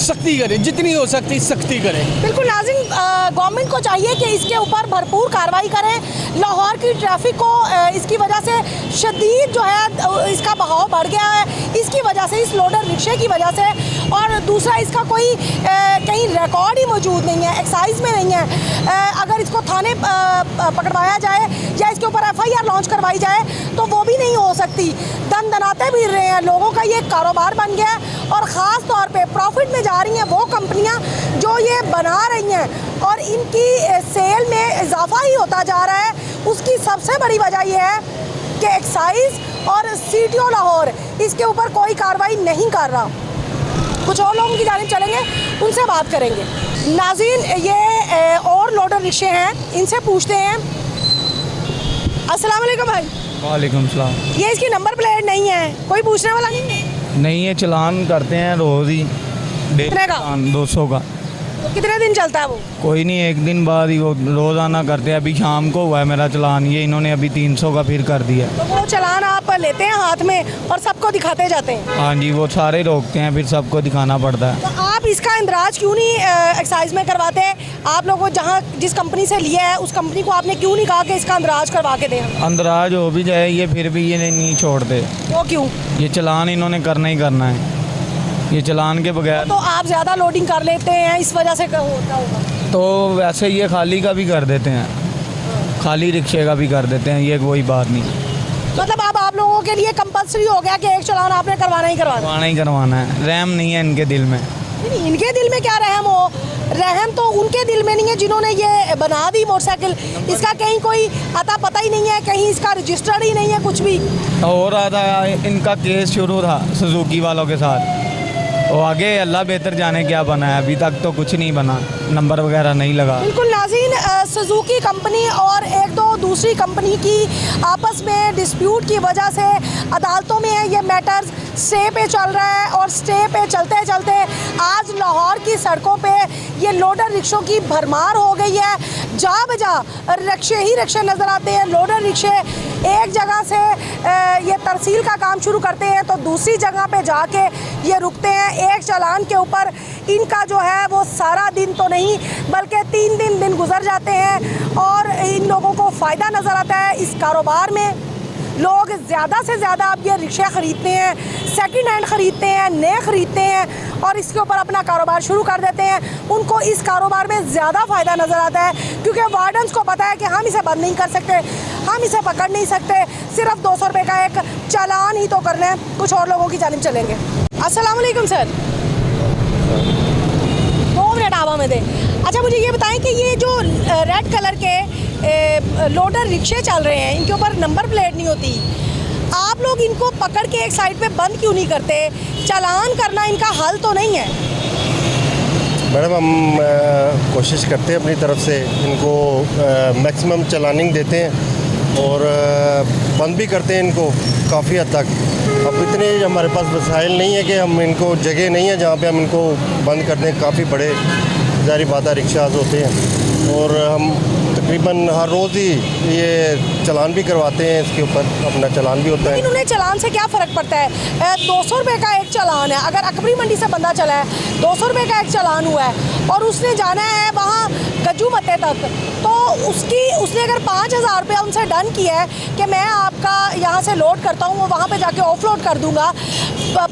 सख्ती करें, जितनी हो सकती सख्ती करें। बिल्कुल नाज़रीन, गवर्नमेंट को चाहिए कि इसके ऊपर भरपूर कार्रवाई करें। लाहौर की ट्रैफिक को इसकी वजह से शदीद जो है इसका बहाव बढ़ गया है, इसकी वजह से, इस लोडर रिक्शे की वजह से। और दूसरा, इसका कोई कहीं रिकॉर्ड ही मौजूद नहीं है, एक्साइज में नहीं है। अगर इसको थाने पकड़वाया जाए या इसके ऊपर FIR लॉन्च करवाई जाए तो वो भी नहीं हो सकती। दनाते भी रहे हैं, लोगों का ये कारोबार बन गया है और ख़ास तौर पे प्रॉफिट में जा रही हैं वो कंपनियां जो ये बना रही हैं और इनकी सेल में इजाफा ही होता जा रहा है। उसकी सबसे बड़ी वजह यह है कि एक्साइज और CTO लाहौर इसके ऊपर कोई कार्रवाई नहीं कर रहा। कुछ और लोगों की जानिब चलेंगे, उनसे बात करेंगे। नाज़रीन, ये और लोडर रिक्शे हैं, इनसे पूछते हैं। अस्सलाम वालेकुम भाई। वालेकुम सलाम। ये इसकी नंबर प्लेट नहीं है, कोई पूछने वाला नहीं है? नहीं, ये चलान करते हैं रोज़ ही। कितने का? 200 का। तो कितने दिन चलता है वो? कोई नहीं, एक दिन बाद ही वो रोज़ाना करते हैं। अभी शाम को हुआ है मेरा चलान, ये इन्होंने अभी 300 का फिर कर दिया। तो वो चालान आप लेते हैं हाथ में और सबको दिखाते जाते हैं? हाँ जी, वो सारे रोकते हैं, फिर सबको दिखाना पड़ता है। तो आप इसका इंदराज क्यों नहीं एक्साइज में करवाते? आप लोगों को जहाँ जिस कंपनी से लिया है उस कंपनी को आपने क्यों नहीं कहा कि इसका इंदराज करवा के दें? अंदराज हो भी जाए ये, फिर भी ये नहीं छोड़ते। वो क्यों? ये चलान इन्होंने करना ही करना है, ये चलान के बगैर। तो आप ज़्यादा लोडिंग कर लेते हैं, इस वजह से होता होगा। तो वैसे ये खाली का भी कर देते हैं, खाली रिक्शे का भी कर देते हैं, ये कोई बात नहीं। मतलब अब आप लोगों के लिए कंपलसरी हो गया कि एक चालान आपने करवाना ही करवाना है। रहम नहीं है इनके दिल में। नहीं, इनके दिल में क्या रहम हो? रहम तो उनके दिल में नहीं है जिन्होंने ये बना दी मोटरसाइकिल। इसका कहीं कोई अता पता ही नहीं है, कहीं इसका रजिस्टर्ड ही नहीं है कुछ भी। हो रहा था, इनका केस शुरू था सुजुकी वालों के साथ, वो आगे अल्लाह बेहतर जाने क्या बना है, अभी तक तो कुछ नहीं बना, नंबर वगैरह नहीं लगा। बिल्कुल नाज़रीन, सुजुकी कंपनी और एक दो दूसरी कंपनी की आपस में डिस्प्यूट की वजह से अदालतों में ये मैटर्स स्टे पे चल रहा है। और स्टे पे चलते चलते आज लाहौर की सड़कों पे ये लोडर रिक्शों की भरमार हो गई है। जा बजा रिक्शे ही रिक्शे नज़र आते हैं। लोडर रिक्शे एक जगह से ये तरसील का काम शुरू करते हैं तो दूसरी जगह पे जाके ये रुकते हैं। एक चालान के ऊपर इनका जो है वो सारा दिन तो नहीं बल्कि 3 दिन गुजर जाते हैं और इन लोगों को फ़ायदा नज़र आता है इस कारोबार में। लोग ज़्यादा से ज़्यादा अब ये रिक्शे ख़रीदते हैं, सेकंड हैंड ख़रीदते हैं, नए ख़रीदते हैं और इसके ऊपर अपना कारोबार शुरू कर देते हैं। उनको इस कारोबार में ज़्यादा फ़ायदा नज़र आता है क्योंकि वार्डन्स को पता है कि हम इसे बंद नहीं कर सकते, हम इसे पकड़ नहीं सकते, सिर्फ 200 रुपये का एक चालान ही तो करना है। कुछ और लोगों की जानिब चलेंगे। अस्सलाम वालेकुम सर। 2 मिनट आवा में दे। अच्छा, मुझे ये बताएं कि ये जो रेड कलर के लोडर रिक्शे चल रहे हैं, इनके ऊपर नंबर प्लेट नहीं होती, आप लोग इनको पकड़ के एक साइड पे बंद क्यों नहीं करते? चालान करना इनका हल तो नहीं है? मैडम, हम कोशिश करते हैं अपनी तरफ से, इनको मैक्सिमम चलानिंग देते हैं और बंद भी करते हैं इनको काफ़ी हद तक। अब इतने हमारे पास वसाइल नहीं है कि हम इनको, जगह नहीं है जहाँ पे हम इनको बंद कर दें। काफ़ी बड़े ज़ाहिर बात है रिक्शाज होते हैं और हम तकरीबन हर रोज़ ही ये चालान भी करवाते हैं, इसके ऊपर अपना चालान भी होता है। लेकिन उन्हें चालान से क्या फ़र्क पड़ता है? 200 रुपये का एक चालान है। अगर अकबरी मंडी से बंदा चला है, 200 रुपये का एक चालान हुआ है और उसने जाना है वहाँ गज्जू मत्ते तक, तो उसने अगर 5,000 रुपया उनसे डन किया है कि मैं आपका यहाँ से लोड करता हूँ, वो वहाँ पे जाके ऑफ लोड कर दूँगा,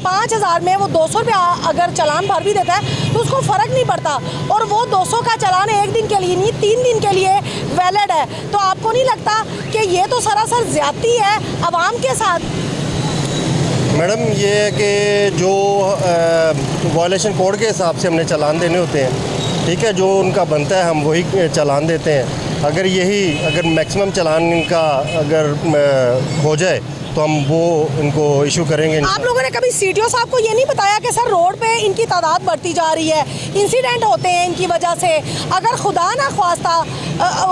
5,000 में वो 200 रुपया अगर चालान भर भी देता है तो उसको फ़र्क नहीं पड़ता, और वो 200 का चालान एक दिन के लिए नहीं 3 दिन के लिए वैलिड है। तो आपको नहीं लगता कि ये तो सरासर ज़्यादती है आवाम के साथ? मैडम ये है कि जो वायलेशन कोड के हिसाब से हमने चालान देने होते हैं, ठीक है, जो उनका बनता है हम वही चालान देते हैं। अगर मैक्सिमम चालान इनका अगर हो जाए तो हम वो इनको इशू करेंगे। आप लोगों ने कभी सीटीओ साहब को ये नहीं बताया कि सर रोड पे इनकी तादाद बढ़ती जा रही है, इंसिडेंट होते हैं इनकी वजह से, अगर खुदा ना ख्वास्ता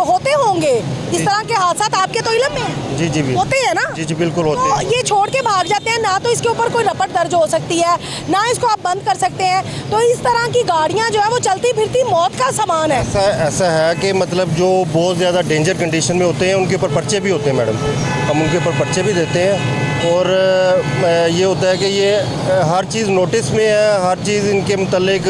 होते होंगे इस तरह के हादसा आपके तो इल्म में है? जी जी होते हैं ना? जी जी बिल्कुल होते तो हैं। ये छोड़ के भाग जाते हैं, ना तो इसके ऊपर कोई रपट दर्ज हो सकती है, ना इसको आप बंद कर सकते हैं। तो इस तरह की गाड़ियाँ जो है वो चलती फिरती मौत का सामान है। ऐसा है कि मतलब जो बहुत ज़्यादा डेंजर कंडीशन में होते हैं उनके ऊपर पर्चे भी होते हैं मैडम, हम उनके ऊपर पर्चे भी देते हैं। और ये होता है कि ये हर चीज़ नोटिस में है, हर चीज़ इनके मुतल्लिक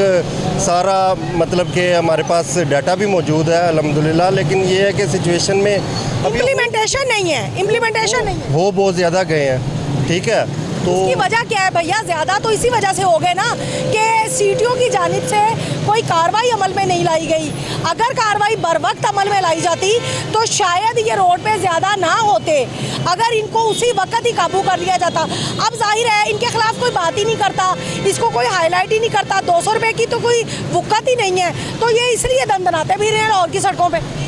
सारा मतलब कि हमारे पास डाटा भी मौजूद है अल्हम्दुलिल्लाह। लेकिन ये है कि सिचुएशन में इम्प्लीमेंटेशन नहीं है, वो बहुत ज़्यादा गए हैं, ठीक है। तो इसकी वजह क्या है भैया? ज़्यादा तो इसी वजह से हो गए ना कि सीटीओ की जानिब से कोई कार्रवाई अमल में नहीं लाई गई। अगर कार्रवाई बर वक्त अमल में लाई जाती तो शायद ये रोड पे ज़्यादा ना होते, अगर इनको उसी वक्त ही काबू कर लिया जाता। अब जाहिर है इनके खिलाफ कोई बात ही नहीं करता, इसको कोई हाईलाइट ही नहीं करता, 200 रुपये की तो कोई वक़्त ही नहीं है, तो ये इसलिए दंदनाते भी रहे हैं लाहौर की सड़कों पर।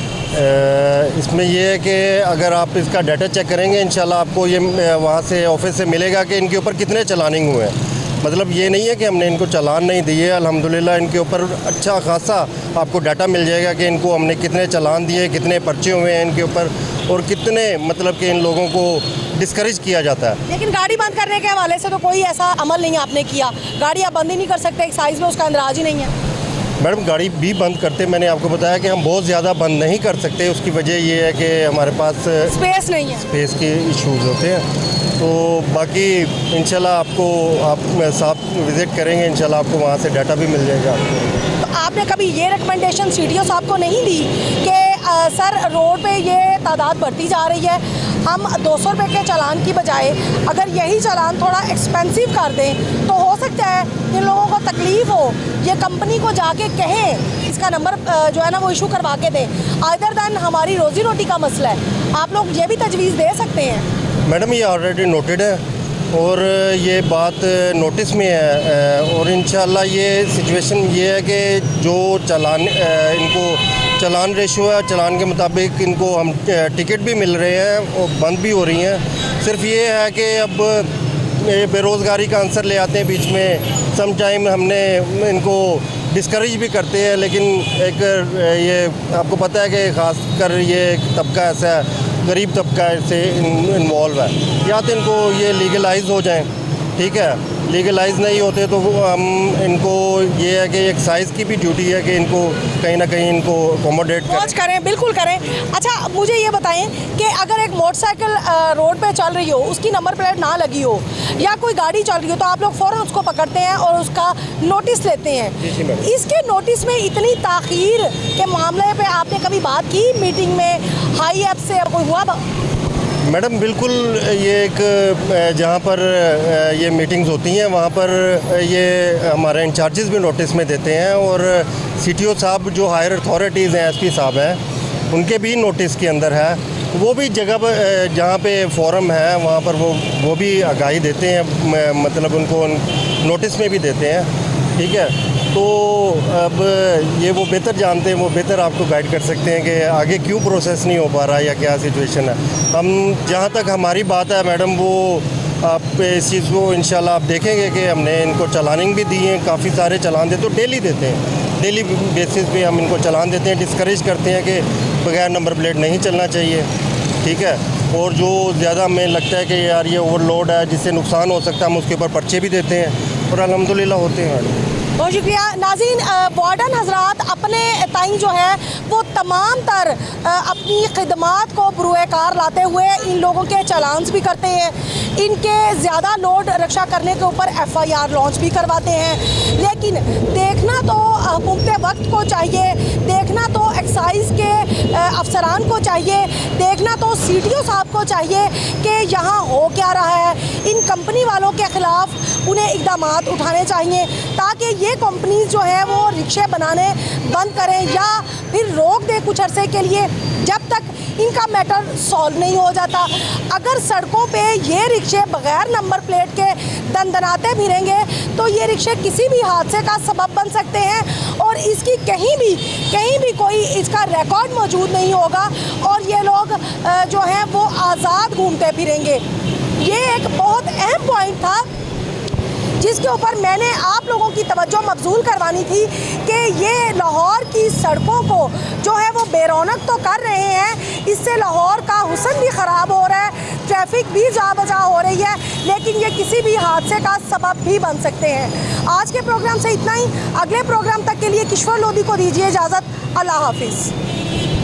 इसमें ये है कि अगर आप इसका डाटा चेक करेंगे इंशाल्लाह आपको ये वहाँ से ऑफिस से मिलेगा कि इनके ऊपर कितने चलानिंग हुए हैं। मतलब ये नहीं है कि हमने इनको चालान नहीं दिए, अल्हम्दुलिल्लाह इनके ऊपर अच्छा खासा आपको डाटा मिल जाएगा कि इनको हमने कितने चालान दिए, कितने पर्चे हुए हैं इनके ऊपर, और कितने मतलब कि इन लोगों को डिस्करेज किया जाता है। लेकिन गाड़ी बंद करने के हवाले से तो कोई ऐसा अमल नहीं आपने किया। गाड़ी आप बंद ही नहीं कर सकते, एक साइज़ में उसका अंदराज ही नहीं है। मैडम गाड़ी भी बंद करते, मैंने आपको बताया कि हम बहुत ज़्यादा बंद नहीं कर सकते। उसकी वजह ये है कि हमारे पास स्पेस नहीं है, स्पेस के इश्यूज़ होते हैं। तो बाकी इंशाल्लाह आपको आप साथ विज़िट करेंगे, इंशाल्लाह आपको वहाँ से डाटा भी मिल जाएगा। तो आपने कभी ये रिकमेंडेशन सीटीओ साहब को नहीं दी कि सर रोड पे ये तादाद बढ़ती जा रही है, हम 200 रुपये के चालान की बजाय अगर यही चालान थोड़ा एक्सपेंसिव कर दें तो हो सकता है इन लोगों को तकलीफ़ हो, ये कंपनी को जाके कहें, इसका नंबर जो है ना वो इशू करवा के दें। अदर दैन हमारी रोज़ी रोटी का मसला है, आप लोग ये भी तजवीज़ दे सकते हैं। मैडम ये ऑलरेडी नोटेड है और ये बात नोटिस में है, और इंशाल्लाह ये सिचुएशन ये है कि जो चालान इनको चालान रेशो है, चालान के मुताबिक इनको हम टिकट भी मिल रहे हैं और बंद भी हो रही हैं। सिर्फ ये है कि अब ये बेरोज़गारी का आंसर ले आते हैं बीच में, सम टाइम हमने इनको डिस्करेज भी करते हैं। लेकिन एक ये आपको पता है कि ख़ास कर ये तबका ऐसा है, गरीब तबका से इन्वॉल्व है, या तो इनको ये लीगलाइज हो जाएं, ठीक है। लीगलाइज नहीं होते तो हम इनको ये है कि एक साइज़ की भी ड्यूटी है कि इनको कहीं ना कहीं इनको अकोमोडेट करें, बिल्कुल करें। अच्छा मुझे ये बताएं कि अगर एक मोटरसाइकिल रोड पे चल रही हो, उसकी नंबर प्लेट ना लगी हो, या कोई गाड़ी चल रही हो, तो आप लोग फ़ौरन उसको पकड़ते हैं और उसका नोटिस लेते हैं। इसके नोटिस में इतनी ताख़ीर के मामले पे आपने कभी बात की मीटिंग में हाई एप से, कोई हुआ? मैडम बिल्कुल, ये एक जहाँ पर ये मीटिंग्स होती हैं वहाँ पर ये हमारे इंचार्जेस भी नोटिस में देते हैं, और सीटीओ साहब जो हायर अथॉरिटीज़ हैं, एसपी साहब हैं, उनके भी नोटिस के अंदर है। वो भी जगह पर जहाँ पे फोरम है वहाँ पर वो भी आगाही देते हैं, मतलब उनको नोटिस में भी देते हैं, ठीक है। तो अब ये वो बेहतर जानते हैं, वो बेहतर आपको गाइड कर सकते हैं कि आगे क्यों प्रोसेस नहीं हो पा रहा या क्या सिचुएशन है। हम जहाँ तक हमारी बात है मैडम, वो आप इस चीज़ को इंशाल्लाह आप देखेंगे कि हमने इनको चलानिंग भी दी है, काफ़ी सारे चलान देते, तो डेली देते हैं, डेली बेसिस पे हम इनको चलान देते हैं, डिस्करेज करते हैं कि बगैर नंबर प्लेट नहीं चलना चाहिए, ठीक है। और जो ज़्यादा हमें लगता है कि यार ये ओवरलोड है जिससे नुकसान हो सकता है, हम उसके ऊपर पर्चे भी देते हैं, और अल्हम्दुलिल्लाह होते हैं मैडम। बहुत शुक्रिया नाज़रीन। वार्डन हजरात अपने ताई जो है वो तमाम तर अपनी खिदमात को बुरुएकार लाते हुए इन लोगों के चालान्स भी करते हैं, इनके ज़्यादा लोड रक्षा करने के ऊपर FIR लॉन्च भी करवाते हैं। लेकिन देखना तो हुकूमत वक्त को चाहिए, देखना तो एक्साइज़ के अफसरान को चाहिए, देखना तो CTO साहब को चाहिए कि यहाँ हो क्या रहा है। इन कंपनी वालों के ख़िलाफ़ उन्हें इक़दामात उठाने चाहिए ताकि ये कंपनी जो है वो रिक्शे बनाने बंद करें या फिर रोक दें कुछ अरसे के लिए, जब तक इनका मैटर सॉल्व नहीं हो जाता। अगर सड़कों पे ये रिक्शे बग़ैर नंबर प्लेट के दनदनाते फिरेंगे तो ये रिक्शे किसी भी हादसे का सबब बन सकते हैं और इसकी कहीं भी कोई इसका रिकॉर्ड मौजूद नहीं होगा और ये लोग जो हैं वो आज़ाद घूमते फिरेंगे। ये एक बहुत अहम पॉइंट था जिसके ऊपर मैंने आप लोगों की तवज्जो मबजूल करवानी थी कि ये लाहौर की सड़कों को जो है वो बेरौनक तो कर रहे हैं, इससे लाहौर का हुस्न भी ख़राब हो रहा है, ट्रैफिक भी जा बजा हो रही है, लेकिन ये किसी भी हादसे का सबब भी बन सकते हैं। आज के प्रोग्राम से इतना ही। अगले प्रोग्राम तक के लिए किश्वर लोधी को दीजिए इजाज़त। अल्लाह हाफिज़।